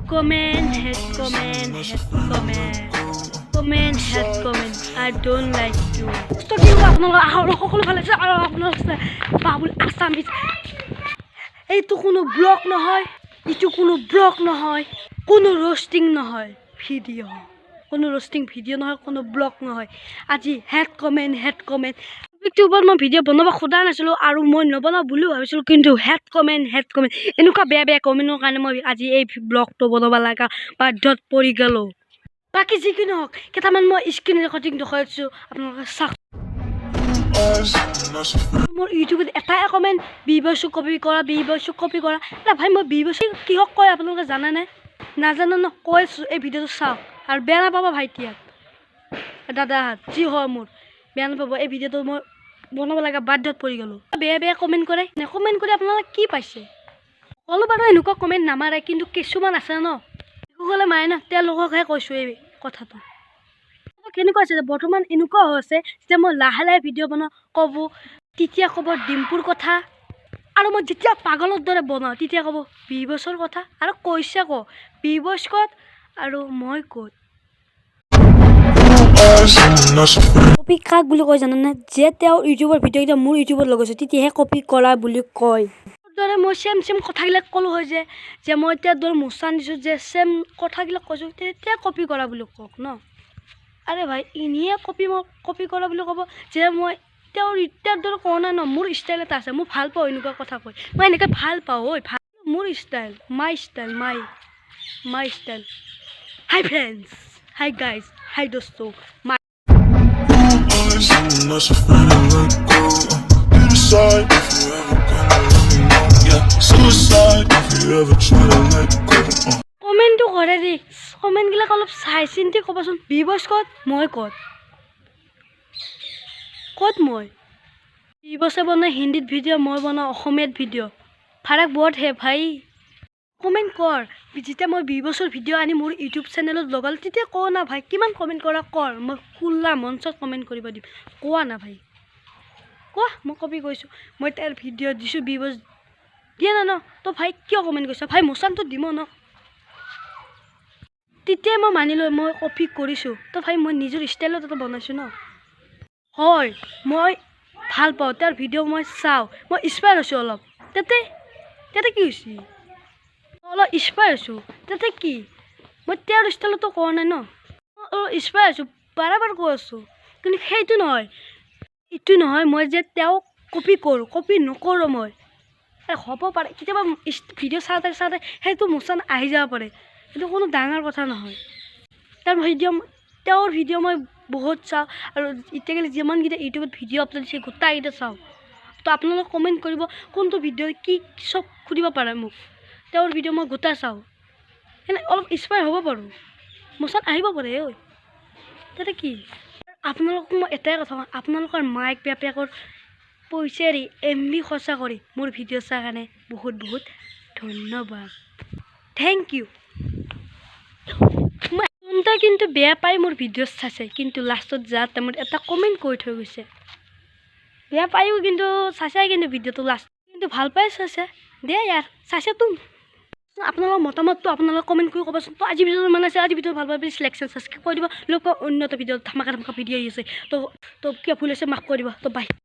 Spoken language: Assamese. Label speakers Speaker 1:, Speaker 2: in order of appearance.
Speaker 1: comment, hate comment, hate comment, comment, hate comment. I don't like you. So কি আপোনালোক সকলো ভালে আছে আৰু আপোনালোক বাবুল আছামিজ এইটো কোনো ব্লগ নহয়, এইটো কোনো ব্লগ নহয়, কোনো রোস্টিং নহয় ভিডিও, কোনো রোস্টিং ভিডিও নহয়, কোনো ব্লগ নহয়। আজি হেড কমেন্ট ইউটিউবত মই ভিডিও বনাব খোদা নাছিলো আৰু মই নবনাও বুলি ভাবিছিলো, কিন্তু হেড কমেন্ট এনেকুৱা বেয়া কমেন্টৰ কাৰণে মই আজি এই ব্লগটো বনাব লগা বাধ্যত পৰি গলো। বাকী যিকি নহওক কেইটামান মই স্ক্ৰীন ৰেকৰ্ডিং দেখাইছো আপোনালোকে চাওক। মোৰ ইউটিউবত এটাই কমেণ্ট বিবছু কপি কৰা না ভাই, মই বিবছু কিহক কয় আপোনালোকে জানে নাই? নাজানো ন, কৈছোঁ এই ভিডিঅ'টো চাওক আৰু বেয়া নাপাব ভাইটিহঁত দাদাহঁত, যি হয় মোৰ বেয়া নাপাব। এই ভিডিঅ'টো মই বনাব লগা বাধ্যত পৰি গ'লোঁ। বেয়া কমেণ্ট কৰে, কমেণ্ট কৰি আপোনালোকে কি পাইছে? সকলো বাৰু এনেকুৱা কমেণ্ট নামাৰে, কিন্তু কিছুমান আছে ন, সকলে মাৰে ন, তেওঁলোককহে কৈছোঁ এই কথাটো। কেনেকুৱা আছে যে বৰ্তমান এনেকুৱা হৈ আছে যে মই লাহে ভিডিঅ' বনাওঁ, তেতিয়া ক'ব ডিম্পুৰ কথা, আৰু মই যেতিয়া পাগলৰ দৰে বনাওঁ তেতিয়া ক'ব বিবছৰ কথা, আৰু কৈছে বিবছ ক'ত আৰু মই ক'ত। কপি কাক বুলি কয় জানানে? যে তেওঁ ইউটিউবৰ ভিডিঅ'কেইটা মোৰ ইউটিউবত লগাইছোঁ তেতিয়াহে কপি কৰা বুলি কয়। দৰে মই চেম কথাবিলাক ক'লোঁ হয় যে মই এতিয়া দৰে মোচান দিছোঁ, যে চেম কথাবিলাক কৈছোঁ, তেতিয়া কপি কৰা বুলি কওক ন। আৰে ভাই এনেয়ে কপি কৰা বুলি ক'ব যে মই তেওঁৰ এতিয়াৰ দৰে কোৱা নাই ন। মোৰ ষ্টাইল এটা আছে, মই ভাল পাওঁ এনেকুৱা কথা কৈ, মই এনেকৈ ভাল পাওঁ। ভাল মোৰ style, my style. Hi friends, hi guys, hi দোস্ত, মাই কমেণ্টটো কৰে দেই, কমেণ্টবিলাক অলপ চাই চিন্তি ক'বচোন। বিবছ ক'ত, মই ক'ত মই বিবছে বনাই হিন্দীত ভিডিঅ', মই বনাওঁ অসমীয়াত ভিডিঅ', ফাৰাক বহুত হে ভাই। কমেণ্ট কৰ, যেতিয়া মই বিবছৰ ভিডিঅ' আনি মোৰ ইউটিউব চেনেলত লগালোঁ তেতিয়া কওঁ না ভাই, কিমান কমেণ্ট কৰা কৰ, মই খোলা মঞ্চত কমেণ্ট কৰিব দিম। কোৱা না ভাই, কোৱা মই কপি কৈছোঁ, মই তাৰ ভিডিঅ' দিছোঁ, বিবছ দিয়ে না ন, তো ভাই কিয় কমেণ্ট কৰিছ? ভাই মোচানটো দিব ন, তেতিয়াই মই মানিলোঁ মই কপি কৰিছোঁ। তো ভাই মই নিজৰ ষ্টাইলত এটা বনাইছোঁ ন। হয় মই ভাল পাওঁ তাৰ ভিডিঅ', মই চাওঁ, মই ইনস্পায়াৰ হৈছোঁ অলপ, তাতে কি হৈছে? অলপ ইনস্পায়াৰ হৈছোঁ, তাতে কি? মই তেওঁৰ ষ্টাইলতো কোৱা নাই ন, অলপ ইনস্পায়াৰ হৈছোঁ, বাৰে কৈ আছোঁ। কিন্তু সেইটো নহয়, এইটো নহয় মই যে তেওঁক কপি কৰোঁ, কপি নকৰোঁ মই। হ'ব পাৰে কেতিয়াবা ভিডিঅ' চাওঁতে সেইটো মোচান আহি যাব পাৰে, সেইটো কোনো ডাঙৰ কথা নহয়। তেওঁৰ ভিডিঅ' মই বহুত চাওঁ, আৰু এতিয়ালৈকে যিমানকেইটা ইউটিউবত ভিডিঅ' আপলোড দিছে গোটেইকেইটা চাওঁ। তো আপোনালোকে কমেণ্ট কৰিব কোনটো ভিডিঅ' কি চব সুধিব পাৰে মোক। তেওঁৰ ভিডিঅ' মই গোটাই চাওঁ, এনে অলপ ইনস্পায়াৰ হ'ব পাৰোঁ, মোচান আহিব পাৰে। তাতে কি? আপোনালোকক মই এটাই কথা কওঁ, আপোনালোকৰ মাইক বাপেকৰ পইচাৰি MB খৰচা কৰি মোৰ ভিডিঅ' চাৰ কাৰণে বহুত ধন্যবাদ, থেংক ইউ। মই কিন্তু বেয়া পাই মোৰ ভিডিঅ' চাইছে, কিন্তু লাষ্টত যাৰ টাইমত এটা কমেণ্ট কৰি থৈ গৈছে। বেয়া পায়ো কিন্তু চাইছে, কিন্তু ভিডিঅ'টো লাষ্ট কিন্তু ভাল পাই চাইছে, দে ইয়াৰ চাইছে তো। আপোনালোকৰ মতামতটো আপোনালোকে কমেণ্ট কৰি ক'বচোন। তো আজি ভিডিঅ'টো মানে আছে, আজি ভিডিঅ' ভাল পাই চিলেকশ্যন ছাবস্ক্ৰাইব কৰি দিব। লোকৰ উন্নত ভিডিঅ' ধামাকা ভিডিঅ' আহি আছে, তো কিয় ভুল হৈছে মাফ কৰি দিব। তো বাই।